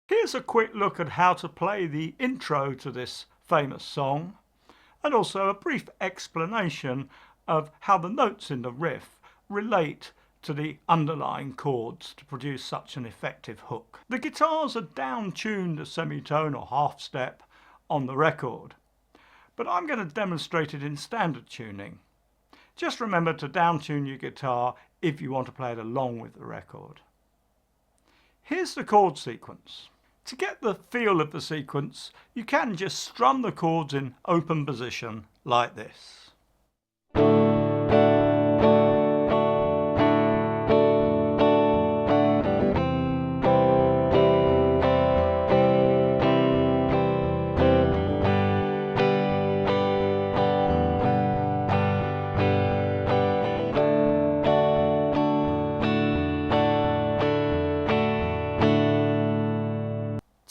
Here's a quick look at how to play the intro to this famous song, and also a brief explanation of how the notes in the riff relate to the underlying chords to produce such an effective hook. The guitars are down-tuned a semitone or half step on the record, but I'm going to demonstrate it in standard tuning. Just remember to down-tune your guitar if you want to play it along with the record. Here's the chord sequence. To get the feel of the sequence, you can just strum the chords in open position like this.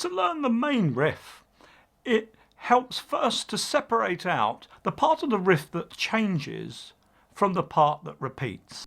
To learn the main riff, it helps first to separate out the part of the riff that changes from the part that repeats.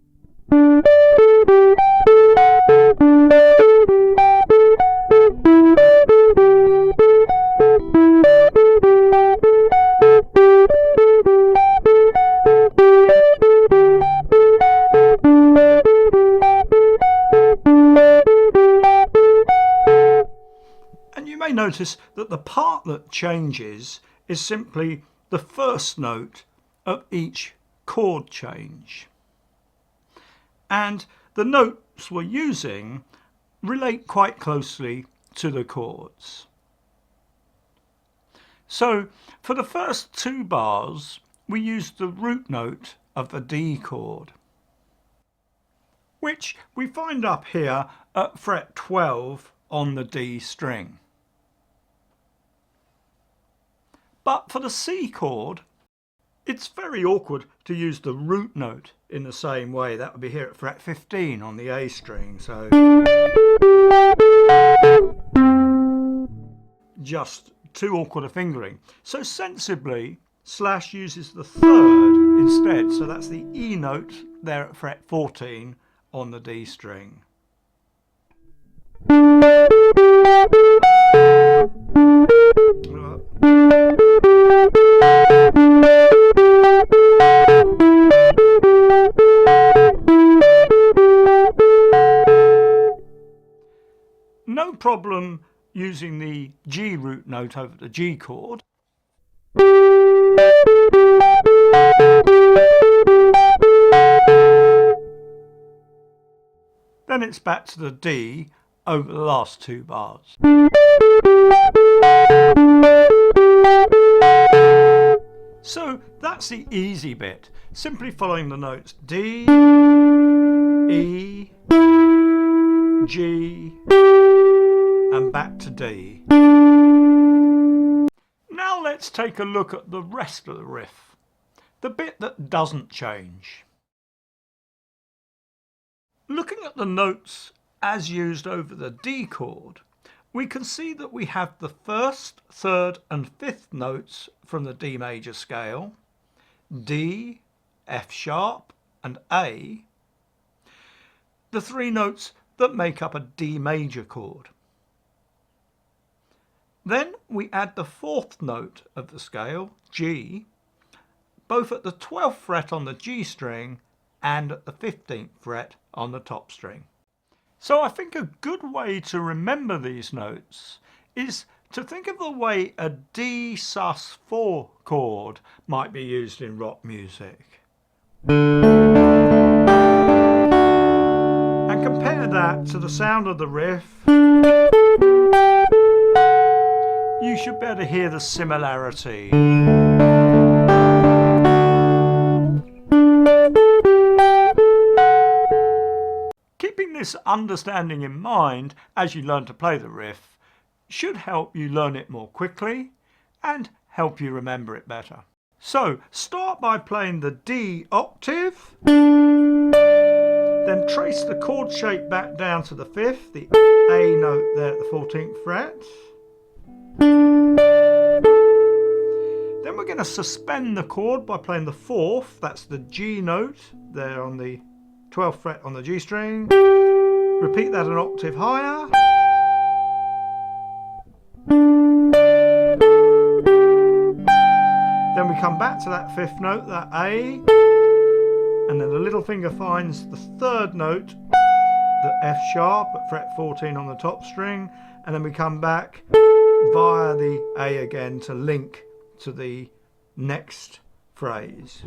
Notice that the part that changes is simply the first note of each chord change, and the notes we're using relate quite closely to the chords. So for the first two bars we use the root note of the D chord, which we find up here at fret 12 on the D string. But for the C chord, it's very awkward to use the root note in the same way. That would be here at fret 15 on the A string. So just too awkward a fingering. So sensibly, Slash uses the third instead. So that's the E note there at fret 14 on the D string. No problem using the G root note over the G chord. Then it's back to the D over the last two bars. So that's the easy bit, simply following the notes D, E, G, and back to D. Now let's take a look at the rest of the riff, the bit that doesn't change. Looking at the notes as used over the D chord, we can see that we have the first, third and fifth notes from the D major scale, D, F sharp and A, the three notes that make up a D major chord. Then we add the fourth note of the scale, G, both at the 12th fret on the G string and at the 15th fret on the top string. So I think a good way to remember these notes is to think of the way a D sus4 chord might be used in rock music. And compare that to the sound of the riff. You should be able to hear the similarity. Keeping this understanding in mind as you learn to play the riff should help you learn it more quickly and help you remember it better. So start by playing the D octave, then trace the chord shape back down to the 5th, the A note there at the 14th fret. Then we're going to suspend the chord by playing the 4th, that's the G note there on the 12th fret on the G string. Repeat that an octave higher. Then we come back to that fifth note, that A, and then the little finger finds the third note, the F sharp at fret 14 on the top string, and then we come back via the A again to link to the next phrase.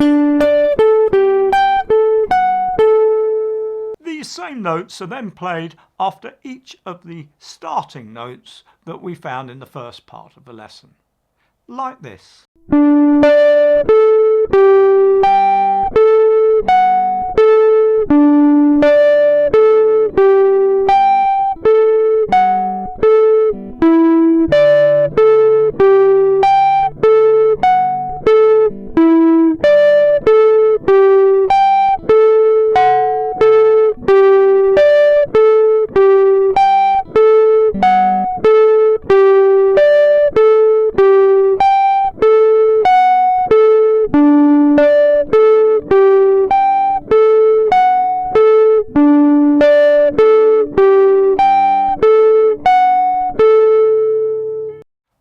These same notes are then played after each of the starting notes that we found in the first part of the lesson, like this.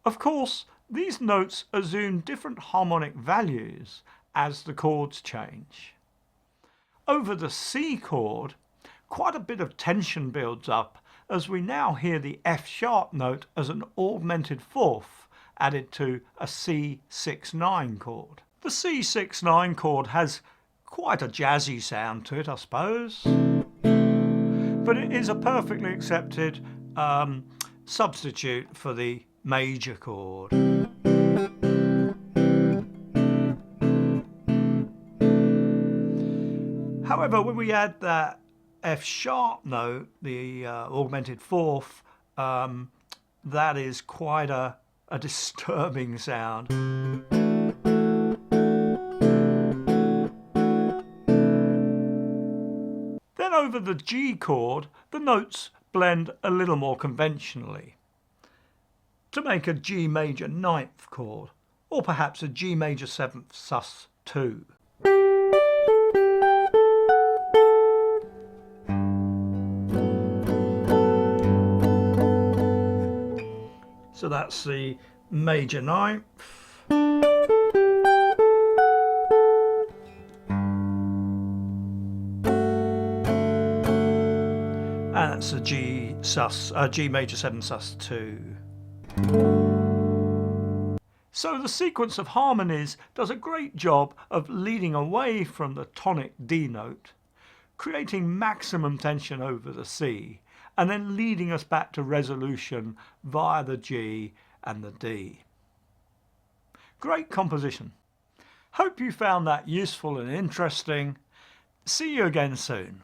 Of course, these notes assume different harmonic values as the chords change. Over the C chord, quite a bit of tension builds up as we now hear the F sharp note as an augmented fourth added to a C6-9 chord. The C6-9 chord has quite a jazzy sound to it, I suppose, but it is a perfectly accepted substitute for the major chord. However, when we add that F sharp note, the augmented fourth, that is quite a disturbing sound. Then over the G chord, the notes blend a little more conventionally to make a G major 9th chord, or perhaps a G major 7th sus2. So that's the major 9th. And that's a G major 7 sus2. So the sequence of harmonies does a great job of leading away from the tonic D note, creating maximum tension over the C, and then leading us back to resolution via the G and the D. Great composition. Hope you found that useful and interesting. See you again soon.